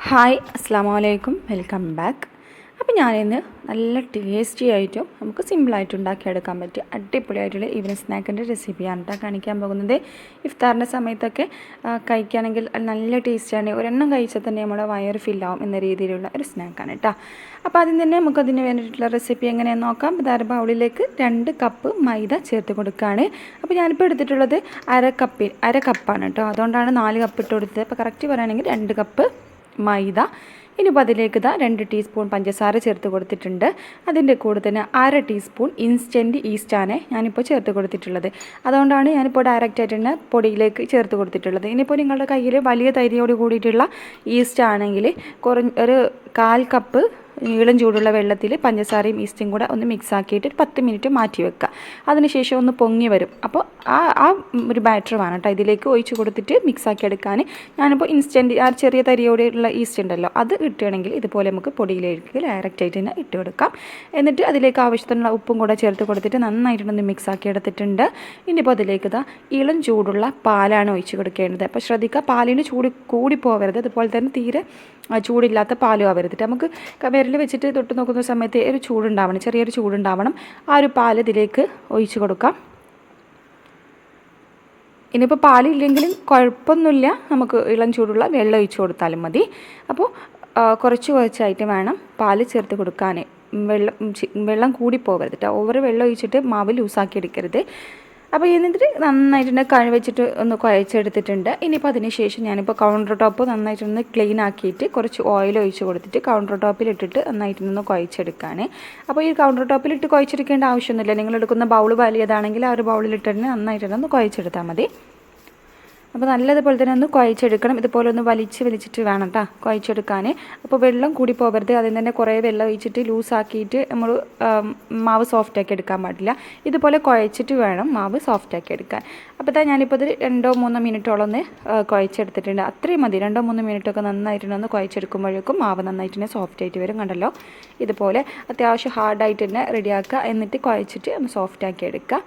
Hi അസ്സാം വലൈക്കും welcome back. അപ്പോൾ ഞാനിന്ന് നല്ല ടേസ്റ്റി ആയിട്ടും നമുക്ക് സിമ്പിളായിട്ട് ഉണ്ടാക്കിയെടുക്കാൻ പറ്റിയ അടിപൊളിയായിട്ടുള്ള ഈവനിങ് സ്നാക്കിൻ്റെ റെസിപ്പിയാണ് കേട്ടോ കാണിക്കാൻ പോകുന്നത്. ഇഫ്താറിൻ്റെ സമയത്തൊക്കെ കഴിക്കുകയാണെങ്കിൽ നല്ല ടേസ്റ്റിയാണ്. ഒരെണ്ണം കഴിച്ചാൽ തന്നെ നമ്മുടെ വയറ് ഫില്ലാവും എന്ന രീതിയിലുള്ള ഒരു സ്നാക്കാണ് കേട്ടോ. അപ്പോൾ ആദ്യം തന്നെ നമുക്കതിന് വേണ്ടിയിട്ടുള്ള റെസിപ്പി എങ്ങനെയാണെന്ന് നോക്കാം. ഇതാറ് ബൗളിലേക്ക് 2 കപ്പ് മൈദ ചേർത്ത് കൊടുക്കുകയാണ്. അപ്പോൾ ഞാനിപ്പോൾ എടുത്തിട്ടുള്ളത് അര കപ്പാണ് കേട്ടോ. അതുകൊണ്ടാണ് 4 കപ്പ് ഇട്ട് കൊടുത്തത്. അപ്പോൾ കറക്റ്റ് പറയുകയാണെങ്കിൽ 2 കപ്പ് മൈദ. ഇനിയിപ്പോൾ അതിലേക്ക് 2 ടീസ്പൂൺ പഞ്ചസാര ചേർത്ത് കൊടുത്തിട്ടുണ്ട്. അതിൻ്റെ കൂടെ തന്നെ 1/2 ടീസ്പൂൺ ഇൻസ്റ്റൻറ്റ് ഈസ്റ്റാണ് ഞാനിപ്പോൾ ചേർത്ത് കൊടുത്തിട്ടുള്ളത്. അതുകൊണ്ടാണ് ഞാനിപ്പോൾ ഡയറക്റ്റായിട്ട് തന്നെ പൊടിയിലേക്ക് ചേർത്ത് കൊടുത്തിട്ടുള്ളത്. ഇനിയിപ്പോൾ നിങ്ങളുടെ കയ്യിൽ വലിയ തരിയോട് കൂടിയിട്ടുള്ള ഈസ്റ്റ് ആണെങ്കിൽ ഒരു 1/4 കപ്പ് നീളം ചൂടുള്ള വെള്ളത്തിൽ പഞ്ചസാരയും ഈസ്റ്റും കൂടെ ഒന്ന് മിക്സ് ആക്കിയിട്ട് 10 മിനിറ്റ് മാറ്റി വെക്കുക. അതിനുശേഷം ഒന്ന് പൊങ്ങി വരും. അപ്പോൾ ആ ഒരു ബാറ്റർ വേണം കേട്ടോ ഇതിലേക്ക് ഒഴിച്ച് കൊടുത്തിട്ട് മിക്സ് ആക്കി എടുക്കാൻ. ഞാനിപ്പോൾ ഇൻസ്റ്റൻറ്റ് ആ ചെറിയ തരിയോടെയുള്ള ഈസ്റ്റ് ഉണ്ടല്ലോ അത് ഇട്ടുകയാണെങ്കിൽ ഇതുപോലെ നമുക്ക് പൊടിയിലേക്ക് ഡയറക്റ്റായിട്ട് തന്നെ ഇട്ട് കൊടുക്കാം. എന്നിട്ട് അതിലേക്ക് ആവശ്യത്തിനുള്ള ഉപ്പും കൂടെ ചേർത്ത് കൊടുത്തിട്ട് നന്നായിട്ടൊന്ന് മിക്സ് ആക്കി എടുത്തിട്ടുണ്ട്. ഇനിയിപ്പോൾ അതിലേക്ക് ഇളം ചൂടുള്ള പാലാണ് ഒഴിച്ച് കൊടുക്കേണ്ടത്. അപ്പോൾ ശ്രദ്ധിക്കുക, പാലിന് ചൂട് കൂടി പോകരുത്, അതുപോലെ തന്നെ തീരെ ചൂടില്ലാത്ത പാലും ആവരുത്. നമുക്ക് വിരൽ വെച്ചിട്ട് തൊട്ട് നോക്കുന്ന സമയത്ത് ഒരു ചൂടുണ്ടാവണം, ചെറിയൊരു ചൂടുണ്ടാവണം. ആ ഒരു പാൽ ഇതിലേക്ക് ഒഴിച്ച് കൊടുക്കാം. ഇനിയിപ്പോൾ പാലില്ലെങ്കിലും കുഴപ്പമൊന്നുമില്ല, നമുക്ക് ഇളം ചൂടുള്ള വെള്ളം ഒഴിച്ച് കൊടുത്താലും മതി. അപ്പോൾ കുറച്ചായിട്ട് വേണം പാല് ചേർത്ത് കൊടുക്കാൻ. വെള്ളം കൂടി പോകരുത് കേട്ടോ. ഓവർ വെള്ളം ഒഴിച്ചിട്ട് മാവ് ലൂസാക്കി എടുക്കരുത്. അപ്പോൾ എന്നിട്ട് നന്നായിട്ട് കഴിവെച്ചിട്ട് ഒന്ന് കുഴച്ചെടുത്തിട്ടുണ്ട്. ഇനിയിപ്പോൾ അതിന് ശേഷം ഞാനിപ്പോൾ കൗണ്ടർ ടോപ്പ് നന്നായിട്ടൊന്ന് ക്ലീൻ ആക്കിയിട്ട് കുറച്ച് ഓയിൽ ഒഴിച്ച് കൊടുത്തിട്ട് കൗണ്ടർ ടോപ്പിലിട്ടിട്ട് നന്നായിട്ടൊന്ന് കുഴച്ചെടുക്കാൻ. അപ്പോൾ ഈ കൗണ്ടർ ടോപ്പിലിട്ട് കുഴച്ചെടുക്കേണ്ട ആവശ്യമൊന്നുമില്ല. നിങ്ങൾ എടുക്കുന്ന ബൗൾ വലിയതാണെങ്കിൽ ആ ഒരു ബൗളിലിട്ടിട്ട് നന്നായിട്ടൊന്ന് കുഴച്ചെടുത്താൽ മതി. അപ്പോൾ നല്ലതുപോലെ തന്നെ ഒന്ന് കുഴച്ചെടുക്കണം. ഇതുപോലെ ഒന്ന് വലിച്ചിട്ട് വേണം കേട്ടോ കുഴച്ചെടുക്കാൻ. അപ്പോൾ വെള്ളം കൂടി പോകരുത്. അതിൽ തന്നെ കുറേ വെള്ളം ഒഴിച്ചിട്ട് ലൂസാക്കിയിട്ട് നമ്മൾ മാവ് സോഫ്റ്റാക്കി എടുക്കാൻ പാടില്ല. ഇതുപോലെ കുഴച്ചിട്ട് വേണം മാവ് സോഫ്റ്റാക്കി എടുക്കാൻ. അപ്പോൾ ഞാനിപ്പോൾ ഇത് 2-3 മിനിറ്റോളം ഒന്ന് കുഴച്ചെടുത്തിട്ടുണ്ട്. അത്രയും മതി. 2-3 മിനിറ്റൊക്കെ നന്നായിട്ടൊന്ന് കുഴച്ചെടുക്കുമ്പോഴേക്കും മാവ് നന്നായിട്ട് തന്നെ സോഫ്റ്റായിട്ട് വരും. കണ്ടല്ലോ, ഇതുപോലെ അത്യാവശ്യം ഹാർഡായിട്ട് തന്നെ റെഡിയാക്കുക. എന്നിട്ട് കുഴച്ചിട്ട് ഒന്ന് സോഫ്റ്റാക്കി എടുക്കുക.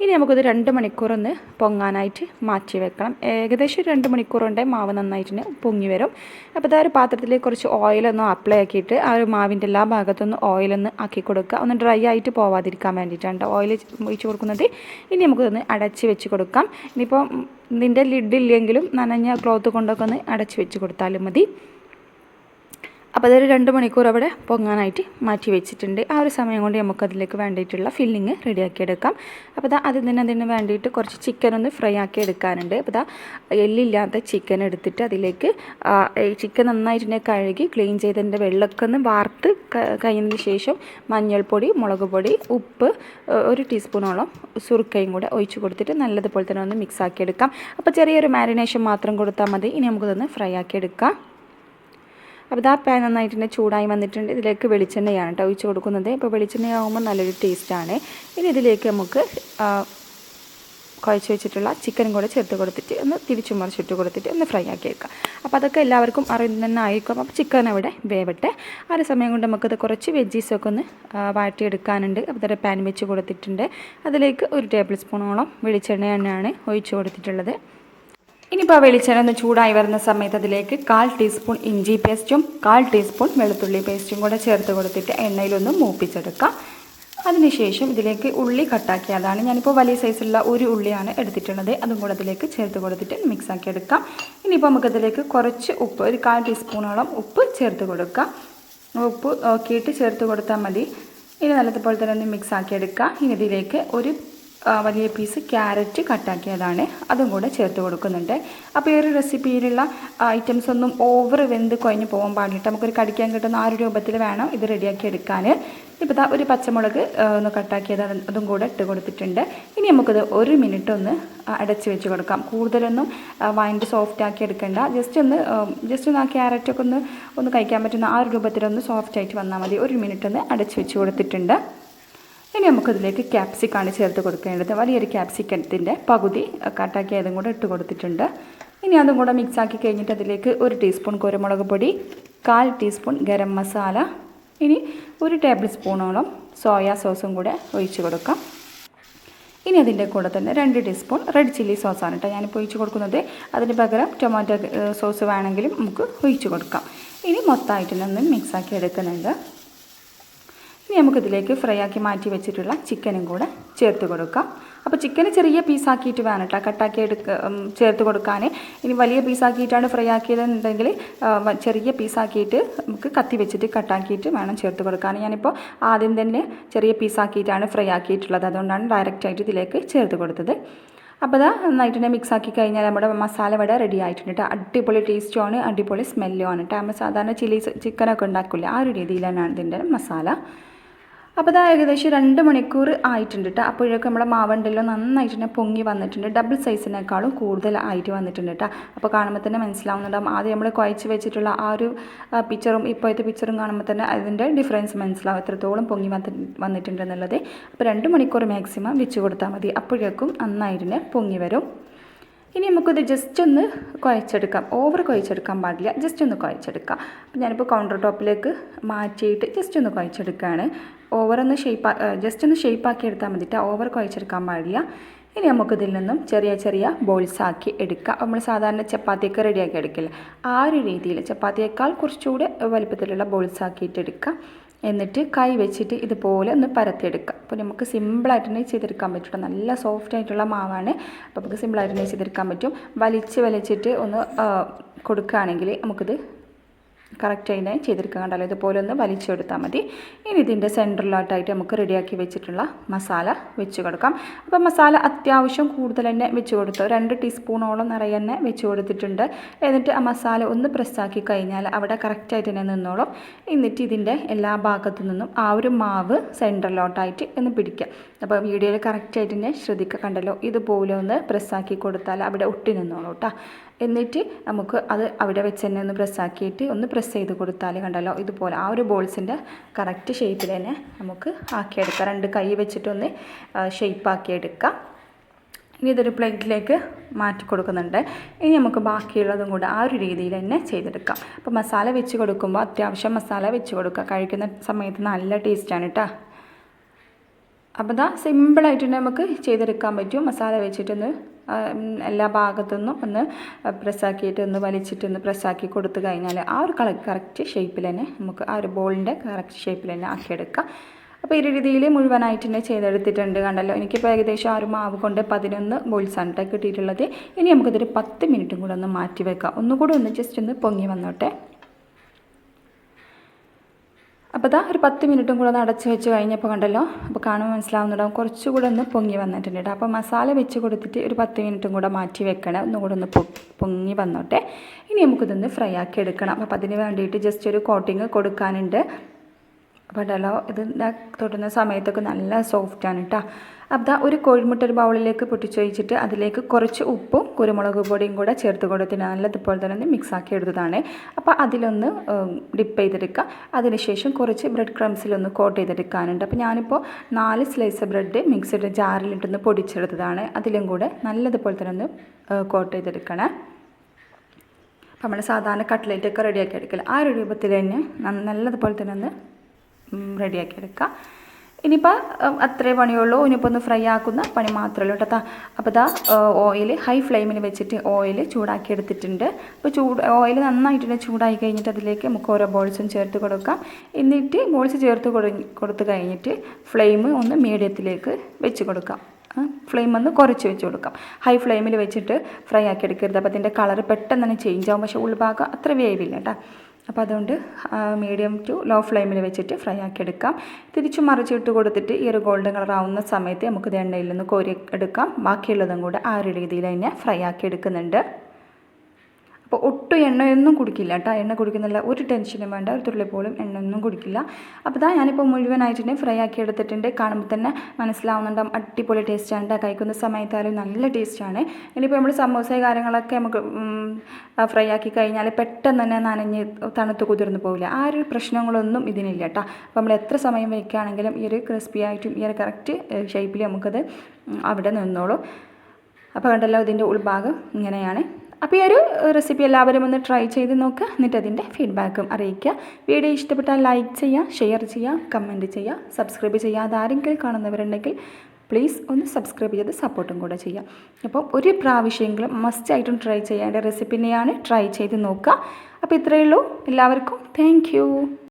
ഇനി നമുക്കിത് 2 മണിക്കൂറൊന്ന് പൊങ്ങാനായിട്ട് മാറ്റി വെക്കണം. ഏകദേശം 2 മണിക്കൂർ കൊണ്ട് മാവ് നന്നായിട്ട് പൊങ്ങി വരും. അപ്പോൾ ഒരു പാത്രത്തിലേക്ക് കുറച്ച് ഓയിലൊന്ന് അപ്ലൈ ആക്കിയിട്ട് ആ ഒരു മാവിൻ്റെ എല്ലാ ഭാഗത്തൊന്ന് ഓയിലൊന്ന് ആക്കി കൊടുക്കുക. ഒന്ന് ഡ്രൈ ആയിട്ട് പോവാതിരിക്കാൻ വേണ്ടിയിട്ടാണ് ഓയിൽ ഒഴിച്ച് കൊടുക്കുന്നത്. ഇനി നമുക്കിതൊന്ന് അടച്ച് വെച്ച് കൊടുക്കാം. ഇനിയിപ്പോൾ ഇതിൻ്റെ ലിഡില്ലെങ്കിലും നനഞ്ഞ ക്ലോത്ത് കൊണ്ടൊക്കെ ഒന്ന് അടച്ച് വെച്ച് കൊടുത്താലും മതി. അപ്പോൾ അതൊരു 2 മണിക്കൂർ അവിടെ പൊങ്ങാനായിട്ട് മാറ്റി വെച്ചിട്ടുണ്ട്. ആ ഒരു സമയം കൊണ്ട് നമുക്കതിലേക്ക് വേണ്ടിയിട്ടുള്ള ഫില്ലിങ് റെഡിയാക്കി എടുക്കാം. അപ്പോൾ അതിന് വേണ്ടിയിട്ട് കുറച്ച് ചിക്കൻ ഒന്ന് ഫ്രൈ ആക്കി എടുക്കാനുണ്ട്. അപ്പോൾ എല്ലില്ലാത്ത ചിക്കൻ എടുത്തിട്ട് അതിലേക്ക് ചിക്കൻ നന്നായിട്ട് കഴുകി ക്ലീൻ ചെയ്തതിൻ്റെ വെള്ളമൊക്കെ ഒന്ന് വാർത്ത് കഴിഞ്ഞതിന് ശേഷം മഞ്ഞൾപ്പൊടി, മുളക് പൊടി, ഉപ്പ്, 1 ടീസ്പൂണോളം സുറുക്കയും കൂടെ ഒഴിച്ച് കൊടുത്തിട്ട് നല്ലതുപോലെ തന്നെ ഒന്ന് മിക്സ് ആക്കി എടുക്കാം. അപ്പോൾ ചെറിയൊരു മാരിനേഷൻ മാത്രം കൊടുത്താൽ മതി. ഇനി നമുക്കിതൊന്ന് ഫ്രൈ ആക്കി എടുക്കാം. അപ്പോൾ പാൻ നന്നായിട്ട് തന്നെ ചൂടായി വന്നിട്ടുണ്ട്. ഇതിലേക്ക് വെളിച്ചെണ്ണയാണ് കേട്ടോ ഒഴിച്ച് കൊടുക്കുന്നത്. ഇപ്പോൾ വെളിച്ചെണ്ണയാകുമ്പോൾ നല്ലൊരു ടേസ്റ്റാണ്. ഇനി ഇതിലേക്ക് നമുക്ക് കുഴച്ച് വെച്ചിട്ടുള്ള ചിക്കനും കൂടെ ചേർത്ത് കൊടുത്തിട്ട് ഒന്ന് തിരിച്ചു മറിച്ചിട്ട് കൊടുത്തിട്ട് ഒന്ന് ഫ്രൈ ആക്കി വെക്കാം. അപ്പോൾ അതൊക്കെ എല്ലാവർക്കും അറിയുന്ന തന്നെ ആയിരിക്കും. അപ്പോൾ ചിക്കൻ അവിടെ വേവട്ടെ. ആ ഒരു സമയം കൊണ്ട് നമുക്കത് കുറച്ച് വെജീസൊക്കെ ഒന്ന് വാട്ടിയെടുക്കാനുണ്ട്. അപ്പോൾ പാൻ വെച്ച് കൊടുത്തിട്ടുണ്ട്. അതിലേക്ക് 1 ടേബിൾ സ്പൂണോളം വെളിച്ചെണ്ണ തന്നെയാണ് ഒഴിച്ച് കൊടുത്തിട്ടുള്ളത്. ഇനിയിപ്പോൾ വെളിച്ചെണ്ണ ഒന്ന് ചൂടായി വരുന്ന സമയത്ത് അതിലേക്ക് 1/4 ടീസ്പൂൺ ഇഞ്ചി പേസ്റ്റും 1/4 ടീസ്പൂൺ വെളുത്തുള്ളി പേസ്റ്റും കൂടെ ചേർത്ത് കൊടുത്തിട്ട് എണ്ണയിലൊന്ന് മൂപ്പിച്ചെടുക്കാം. അതിനുശേഷം ഇതിലേക്ക് ഉള്ളി കട്ടാക്കിയതാണ്. ഞാനിപ്പോൾ വലിയ സൈസുള്ള ഒരു ഉള്ളിയാണ് എടുത്തിട്ടുള്ളത്. അതും കൂടെ അതിലേക്ക് ചേർത്ത് കൊടുത്തിട്ട് മിക്സ് ആക്കി എടുക്കാം. ഇനിയിപ്പോൾ നമുക്കതിലേക്ക് കുറച്ച് ഉപ്പ്, ഒരു 1/4 ടീസ്പൂണോളം ഉപ്പ് ചേർത്ത് കൊടുക്കാം. ഉപ്പ് നോക്കിയിട്ട് ചേർത്ത് കൊടുത്താൽ മതി. ഇനി നല്ലതുപോലെ തന്നെ ഒന്ന് മിക്സ് ആക്കി എടുക്കാം. ഇനി ഇതിലേക്ക് ഒരു വലിയ പീസ് ക്യാരറ്റ് കട്ടാക്കിയതാണ്, അതും കൂടെ ചേർത്ത് കൊടുക്കുന്നുണ്ട്. അപ്പോൾ ഈ ഒരു റെസിപ്പിയിലുള്ള ഐറ്റംസ് ഒന്നും ഓവർ വെന്ത് കുഴഞ്ഞ് പോകാൻ പാടില്ല. നമുക്കൊരു കടിക്കാൻ കിട്ടുന്ന ആ ഒരു രൂപത്തിൽ വേണം ഇത് റെഡിയാക്കി എടുക്കാൻ. ഇപ്പോൾ ഒരു പച്ചമുളക് ഒന്ന് കട്ടാക്കിയത് അതും കൂടെ ഇട്ട് കൊടുത്തിട്ടുണ്ട്. ഇനി നമുക്കത് 1 മിനിറ്റ് ഒന്ന് അടച്ച് വെച്ച് കൊടുക്കാം. കൂടുതലൊന്നും വൈൻഡ് സോഫ്റ്റ് ആക്കി എടുക്കേണ്ട. ജസ്റ്റ് ഒന്ന് ആ ക്യാരറ്റൊക്കെ ഒന്ന് കഴിക്കാൻ പറ്റുന്ന ആ ഒരു രൂപത്തിലൊന്ന് സോഫ്റ്റായിട്ട് വന്നാൽ മതി. 1 മിനിറ്റ് ഒന്ന് അടച്ച് വെച്ച് കൊടുത്തിട്ടുണ്ട്. ഇനി നമുക്കതിലേക്ക് ക്യാപ്സിക്കാണ് ചേർത്ത് കൊടുക്കേണ്ടത്. വലിയൊരു ക്യാപ്സിക്കത്തിൻ്റെ പകുതി കട്ടാക്കിയതും കൂടെ ഇട്ട് കൊടുത്തിട്ടുണ്ട്. ഇനി അതും കൂടെ മിക്സാക്കി കഴിഞ്ഞിട്ട് അതിലേക്ക് 1 ടീസ്പൂൺ കുരുമുളക് പൊടി, 1/4 ടീസ്പൂൺ ഗരം മസാല, ഇനി 1 ടേബിൾ സ്പൂണോളം സോയാ സോസും കൂടെ ഒഴിച്ച് കൊടുക്കാം. ഇനി അതിൻ്റെ കൂടെ തന്നെ 2 ടീസ്പൂൺ റെഡ് ചില്ലി സോസാണ് കേട്ടോ ഞാനിപ്പോൾ ഒഴിച്ച് കൊടുക്കുന്നത്. അതിന് പകരം ടൊമാറ്റോ സോസ് വേണമെങ്കിലും നമുക്ക് ഒഴിച്ച് കൊടുക്കാം. ഇനി മൊത്തമായിട്ടൊന്ന് മിക്സാക്കി എടുക്കുന്നുണ്ട്. ഇനി നമുക്കിതിലേക്ക് ഫ്രൈ ആക്കി മാറ്റി വെച്ചിട്ടുള്ള ചിക്കനും കൂടെ ചേർത്ത് കൊടുക്കാം. അപ്പോൾ ചിക്കന് ചെറിയ പീസാക്കിയിട്ട് വേണം കേട്ടോ കട്ടാക്കി ചേർത്ത് കൊടുക്കാൻ. ഇനി വലിയ പീസാക്കിയിട്ടാണ് ഫ്രൈ ആക്കിയതെന്നുണ്ടെങ്കിൽ ചെറിയ പീസാക്കിയിട്ട് നമുക്ക് കത്തി വെച്ചിട്ട് കട്ടാക്കിയിട്ട് വേണം ചേർത്ത് കൊടുക്കാൻ. ഞാനിപ്പോൾ ആദ്യം തന്നെ ചെറിയ പീസാക്കിയിട്ടാണ് ഫ്രൈ ആക്കിയിട്ടുള്ളത്, അതുകൊണ്ടാണ് ഡയറക്റ്റായിട്ട് ഇതിലേക്ക് ചേർത്ത് കൊടുത്തത്. അപ്പോൾ അതാ നന്നായിട്ട് തന്നെ മിക്സാക്കി കഴിഞ്ഞാൽ നമ്മുടെ മസാല ഇവിടെ റെഡി ആയിട്ടുണ്ട് കേട്ടോ. അടിപൊളി ടേസ്റ്റുമാണ്, അടിപൊളി സ്മെല്ലുമാണ് കേട്ടോ. നമ്മൾ സാധാരണ ചിക്കനൊക്കെ ഉണ്ടാക്കില്ല ആ ഒരു രീതിയിലാണ് ഇതിൻ്റെ മസാല. അപ്പോൾ അത് ഏകദേശം 2 മണിക്കൂർ ആയിട്ടുണ്ട് കേട്ടോ. അപ്പോഴൊക്കെ നമ്മളെ മാവുണ്ടല്ലോ നന്നായിട്ട് തന്നെ പൊങ്ങി വന്നിട്ടുണ്ട്. ഡബിൾ സൈസിനേക്കാളും കൂടുതൽ ആയിട്ട് വന്നിട്ടുണ്ട് കേട്ടോ. അപ്പോൾ കാണുമ്പോൾ തന്നെ മനസ്സിലാവുന്നുണ്ടാവും. ആദ്യം നമ്മൾ കുഴച്ച് വെച്ചിട്ടുള്ള ആ ഒരു പിക്ചറും ഇപ്പോഴത്തെ പിക്ചറും കാണുമ്പോൾ തന്നെ അതിൻ്റെ ഡിഫറൻസ് മനസ്സിലാവും എത്രത്തോളം പൊങ്ങി വന്നിട്ടുണ്ടെന്നുള്ളത്. അപ്പോൾ 2 മണിക്കൂർ മാക്സിമം വെച്ച് കൊടുത്താൽ മതി. അപ്പോഴേക്കും നന്നായിട്ട് തന്നെ പൊങ്ങി വരും. ഇനി നമുക്കിത് ജസ്റ്റ് ഒന്ന് കുഴച്ചെടുക്കാം. ഓവർ കുഴച്ചെടുക്കാൻ പാടില്ല, ജസ്റ്റ് ഒന്ന് കുഴച്ചെടുക്കാം. അപ്പോൾ ഞാനിപ്പോൾ കൗണ്ടർ ടോപ്പിലേക്ക് മാറ്റിയിട്ട് ജസ്റ്റ് ഒന്ന് കുഴച്ചെടുക്കുകയാണ്. ഓവറൊന്ന് ജസ്റ്റ് ഒന്ന് ഷേപ്പാക്കി എടുത്താൽ മതിട്ട്, ഓവർ കുഴച്ചെടുക്കാൻ പാടില്ല. ഇനി നമുക്കിതിൽ നിന്നും ചെറിയ ചെറിയ ബോൾസാക്കി എടുക്കാം. നമ്മൾ സാധാരണ ചപ്പാത്തിയൊക്കെ റെഡിയാക്കി എടുക്കില്ല ആ ഒരു രീതിയിൽ, ചപ്പാത്തിയേക്കാൾ കുറച്ചുകൂടെ വലുപ്പത്തിലുള്ള ബോൾസാക്കിയിട്ട് എടുക്കാം. എന്നിട്ട് കൈ വെച്ചിട്ട് ഇതുപോലെ ഒന്ന് പരത്തിയെടുക്കാം. അപ്പോൾ നമുക്ക് സിമ്പിളായിട്ട് തന്നെ ചെയ്തെടുക്കാൻ പറ്റും. നല്ല സോഫ്റ്റ് ആയിട്ടുള്ള മാവാണ്, അപ്പോൾ നമുക്ക് സിമ്പിളായിട്ട് തന്നെ ചെയ്തെടുക്കാൻ പറ്റും. വലിച്ചിട്ട് ഒന്ന് കൊടുക്കുകയാണെങ്കിൽ നമുക്കിത് കറക്റ്റായി തന്നെ ചെയ്തെടുക്കാൻ കണ്ടല്ലോ. ഇതുപോലെ ഒന്ന് വലിച്ചെടുത്താൽ മതി. ഇനി ഇതിൻ്റെ സെൻറ്ററിലോട്ടായിട്ട് നമുക്ക് റെഡിയാക്കി വെച്ചിട്ടുള്ള മസാല വെച്ച് കൊടുക്കാം. അപ്പോൾ മസാല അത്യാവശ്യം കൂടുതൽ തന്നെ വെച്ച് കൊടുത്തു. 2 ടീസ്പൂണോളം നിറയെ തന്നെ വെച്ച് കൊടുത്തിട്ടുണ്ട്. എന്നിട്ട് ആ മസാല ഒന്ന് പ്രസ്സാക്കി കഴിഞ്ഞാൽ അവിടെ കറക്റ്റായിട്ട് തന്നെ നിന്നോളും. എന്നിട്ട് ഇതിൻ്റെ എല്ലാ ഭാഗത്തു നിന്നും ആ ഒരു മാവ് സെൻറ്ററിലോട്ടായിട്ട് ഒന്ന് പിടിക്കുക. അപ്പോൾ വീഡിയോയിൽ കറക്റ്റായിട്ട് തന്നെ ശ്രദ്ധിക്കുക കണ്ടല്ലോ. ഇതുപോലെ ഒന്ന് പ്രസ്സാക്കി കൊടുത്താൽ അവിടെ ഒട്ടി നിന്നോളൂ കേട്ടോ. എന്നിട്ട് നമുക്ക് അത് അവിടെ വെച്ച് തന്നെ ഒന്ന് പ്രസ്സാക്കിയിട്ട് ഒന്ന് പ്രസ് ചെയ്ത് കൊടുത്താൽ കണ്ടല്ലോ ഇതുപോലെ ആ ഒരു ബോൾസിൻ്റെ കറക്റ്റ് ഷേപ്പിൽ തന്നെ നമുക്ക് ആക്കിയെടുക്കാം. 2 കൈ വെച്ചിട്ടൊന്ന് ഷേപ്പാക്കിയെടുക്കാം. ഇനി ഇതൊരു പ്ലേറ്റിലേക്ക് മാറ്റി കൊടുക്കുന്നുണ്ട്. ഇനി നമുക്ക് ബാക്കിയുള്ളതും കൂടെ ആ ഒരു രീതിയിൽ തന്നെ ചെയ്തെടുക്കാം. അപ്പോൾ മസാല വെച്ച് കൊടുക്കുമ്പോൾ അത്യാവശ്യം മസാല വെച്ച് കൊടുക്കുക. കഴിക്കുന്ന സമയത്ത് നല്ല ടേസ്റ്റാണ് കേട്ടോ. അപ്പോൾ ഇതാ സിമ്പിളായിട്ട് നമുക്ക് ചെയ്തെടുക്കാൻ പറ്റും. മസാല വെച്ചിട്ടൊന്ന് എല്ലാ ഭാഗത്തുനിന്നും ഒന്ന് പ്രസ്സാക്കിയിട്ട് ഒന്ന് വലിച്ചിട്ടൊന്ന് പ്രസ്സാക്കി കൊടുത്തു കഴിഞ്ഞാൽ ആ ഒരു കറക്റ്റ് ഷേപ്പിൽ തന്നെ നമുക്ക് ആ ഒരു ബോളിൻ്റെ കറക്റ്റ് ഷേപ്പിൽ തന്നെ ആക്കിയെടുക്കാം. അപ്പോൾ ഈ രീതിയിൽ മുഴുവനായിട്ട് തന്നെ ചെയ്തെടുത്തിട്ടുണ്ട് കണ്ടല്ലോ. എനിക്കിപ്പോൾ ഏകദേശം ആ ഒരു മാവ് കൊണ്ട് 11 ബോൾസാണ് കിട്ടിയിട്ടുള്ളത്. ഇനി നമുക്കിതൊരു 10 മിനിറ്റും കൂടെ ഒന്ന് മാറ്റി വെക്കാം. ഒന്നുകൂടെ ഒന്ന് ജസ്റ്റ് ഒന്ന് പൊങ്ങി വന്നോട്ടെ. അപ്പോൾ ഇതാ ഒരു 10 മിനിറ്റും കൂടെ ഒന്ന് അടച്ച് വെച്ച് കഴിഞ്ഞപ്പോൾ കണ്ടല്ലോ. അപ്പോൾ കാണുമ്പോൾ മനസ്സിലാവുന്നുണ്ടാവും കുറച്ചുകൂടെ ഒന്ന് പൊങ്ങി വന്നിട്ടുണ്ട്. അപ്പോൾ മസാല വെച്ച് കൊടുത്തിട്ട് ഒരു 10 മിനിറ്റും കൂടെ മാറ്റി വെക്കണം. ഒന്നുകൂടെ ഒന്ന് പൊങ്ങി വന്നോട്ടെ. ഇനി നമുക്കിതൊന്ന് ഫ്രൈ ആക്കി എടുക്കണം. അപ്പോൾ അതിന് വേണ്ടിയിട്ട് ജസ്റ്റ് ഒരു കോട്ടിങ് കൊടുക്കാനുണ്ട്. അപ്പോൾ ഉണ്ടല്ലോ ഇത് തൊടുന്ന സമയത്തൊക്കെ നല്ല സോഫ്റ്റാണ് കേട്ടോ. അപ്പോൾ ഒരു കോഴിമുട്ട ഒരു ബൗളിലേക്ക് പൊട്ടിച്ചൊഴിച്ചിട്ട് അതിലേക്ക് കുറച്ച് ഉപ്പും കുരുമുളക് പൊടിയും കൂടെ ചേർത്ത് കൊടുത്തിട്ട് നല്ലതുപോലെ തന്നെ ഒന്ന് മിക്സാക്കി എടുത്തതാണ്. അപ്പോൾ അതിലൊന്ന് ഡിപ്പ് ചെയ്തെടുക്കുക. അതിനുശേഷം കുറച്ച് ബ്രെഡ് ക്രംസിലൊന്ന് കോട്ട് ചെയ്തെടുക്കാനുണ്ട്. അപ്പോൾ ഞാനിപ്പോൾ 4 സ്ലൈസ് ബ്രെഡ് മിക്സിയുടെ ജാറിലിട്ടൊന്ന് പൊടിച്ചെടുത്തതാണ്. അതിലും കൂടെ നല്ലതുപോലെ തന്നെ ഒന്ന് കോട്ട് ചെയ്തെടുക്കണേ. അപ്പോൾ നമ്മൾ സാധാരണ കട്ട്ലേറ്റൊക്കെ റെഡിയാക്കി എടുക്കില്ല ആ ഒരു രൂപത്തിൽ തന്നെ നല്ലതുപോലെ തന്നെ ഒന്ന് റെഡിയാക്കി എടുക്കുക. ഇനിയിപ്പോൾ അത്രേ പണിയുള്ളൂ. ഇനിയിപ്പോൾ ഒന്ന് ഫ്രൈ ആക്കുന്ന പണി മാത്രമേ ഉള്ളൂ കേട്ടോ. അപ്പോൾ ഇതാ ഓയിൽ ഹൈ ഫ്ലെയിമിൽ വെച്ചിട്ട് ഓയിൽ ചൂടാക്കി എടുത്തിട്ടുണ്ട്. അപ്പോൾ ഓയിൽ നന്നായിട്ട് ചൂടായി കഴിഞ്ഞിട്ട് അതിലേക്ക് നമുക്ക് ഓരോ ബോൾസും ചേർത്ത് കൊടുക്കാം. എന്നിട്ട് ബോൾസ് ചേർത്ത് കൊടുത്തു കഴിഞ്ഞിട്ട് ഫ്ലെയിം ഒന്ന് മീഡിയത്തിലേക്ക് വെച്ച് കൊടുക്കാം. ഫ്ലെയിം ഒന്ന് കുറച്ച് വെച്ച് കൊടുക്കാം. ഹൈ ഫ്ലെയിമിൽ വെച്ചിട്ട് ഫ്രൈ ആക്കി എടുക്കരുത്. അപ്പോൾ അതിൻ്റെ കളർ പെട്ടെന്ന് തന്നെ ചേഞ്ച് ആവും. പക്ഷേ ഉൾഭാഗം അത്ര വേവില്ല കേട്ടോ. അപ്പോൾ അതുകൊണ്ട് മീഡിയം ടു ലോ ഫ്ലെയിമിൽ വെച്ചിട്ട് ഫ്രൈ ആക്കി എടുക്കാം. തിരിച്ചു മറിച്ചിട്ട് കൊടുത്തിട്ട് ഈ ഒരു ഗോൾഡൻ കളർ ആവുന്ന സമയത്ത് നമുക്കിത് എണ്ണയിൽ നിന്ന് കോരി എടുക്കാം. ബാക്കിയുള്ളതും കൂടെ ആ ഒരു രീതിയിൽ തന്നെ ഫ്രൈ ആക്കി എടുക്കുന്നുണ്ട്. അപ്പോൾ ഒട്ടും എണ്ണയൊന്നും കുടിക്കില്ല കേട്ടോ. എണ്ണ കുടിക്കുന്നില്ല ഒരു ടെൻഷനും വേണ്ട. ഒരു തുള്ളി പോലും എണ്ണയൊന്നും കുടിക്കില്ല. അപ്പോൾ ഇതാ ഞാനിപ്പോൾ മുഴുവനായിട്ട് തന്നെ ഫ്രൈ ആക്കി എടുത്തിട്ടുണ്ട്. കാണുമ്പോൾ തന്നെ മനസ്സിലാവുന്നുണ്ടാവും അടിപൊളി ടേസ്റ്റാണ്. കഴിക്കുന്ന സമയത്തായാലും നല്ല ടേസ്റ്റാണ്. ഇനിയിപ്പോൾ നമ്മൾ സമോസ കാര്യങ്ങളൊക്കെ നമുക്ക് ഫ്രൈ ആക്കി കഴിഞ്ഞാൽ പെട്ടെന്ന് തന്നെ നനഞ്ഞ് തണുത്ത് കുതിർന്ന് പോവില്ല. ആ ഒരു പ്രശ്നങ്ങളൊന്നും ഇതിനില്ല കേട്ടോ. അപ്പോൾ നമ്മൾ എത്ര സമയം വയ്ക്കുകയാണെങ്കിലും ഈ ഒരു ക്രിസ്പി ആയിട്ടും ഈ ഒരു കറക്റ്റ് ഷേപ്പിൽ നമുക്കത് അവിടെ നിന്നോളൂ. അപ്പോൾ കണ്ടല്ലോ ഇതിൻ്റെ ഉൾഭാഗം ഇങ്ങനെയാണ്. അപ്പോൾ ഈ ഒരു റെസിപ്പി എല്ലാവരും ഒന്ന് ട്രൈ ചെയ്ത് നോക്കുക. എന്നിട്ട് അതിൻ്റെ ഫീഡ്ബാക്കും അറിയിക്കുക. വീഡിയോ ഇഷ്ടപ്പെട്ടാൽ ലൈക്ക് ചെയ്യുക, ഷെയർ ചെയ്യുക, കമൻറ്റ് ചെയ്യുക. സബ്സ്ക്രൈബ് ചെയ്യാതെ ആരെങ്കിലും കാണുന്നവരുണ്ടെങ്കിൽ പ്ലീസ് ഒന്ന് സബ്സ്ക്രൈബ് ചെയ്ത് സപ്പോർട്ടും കൂടെ ചെയ്യാം. അപ്പോൾ ഒരു പ്രാവശ്യമെങ്കിലും മസ്റ്റായിട്ടും ട്രൈ ചെയ്യേണ്ട റെസിപ്പിനെയാണ്. ട്രൈ ചെയ്ത് നോക്കുക. അപ്പോൾ ഇത്രയേ ഉള്ളൂ. എല്ലാവർക്കും താങ്ക്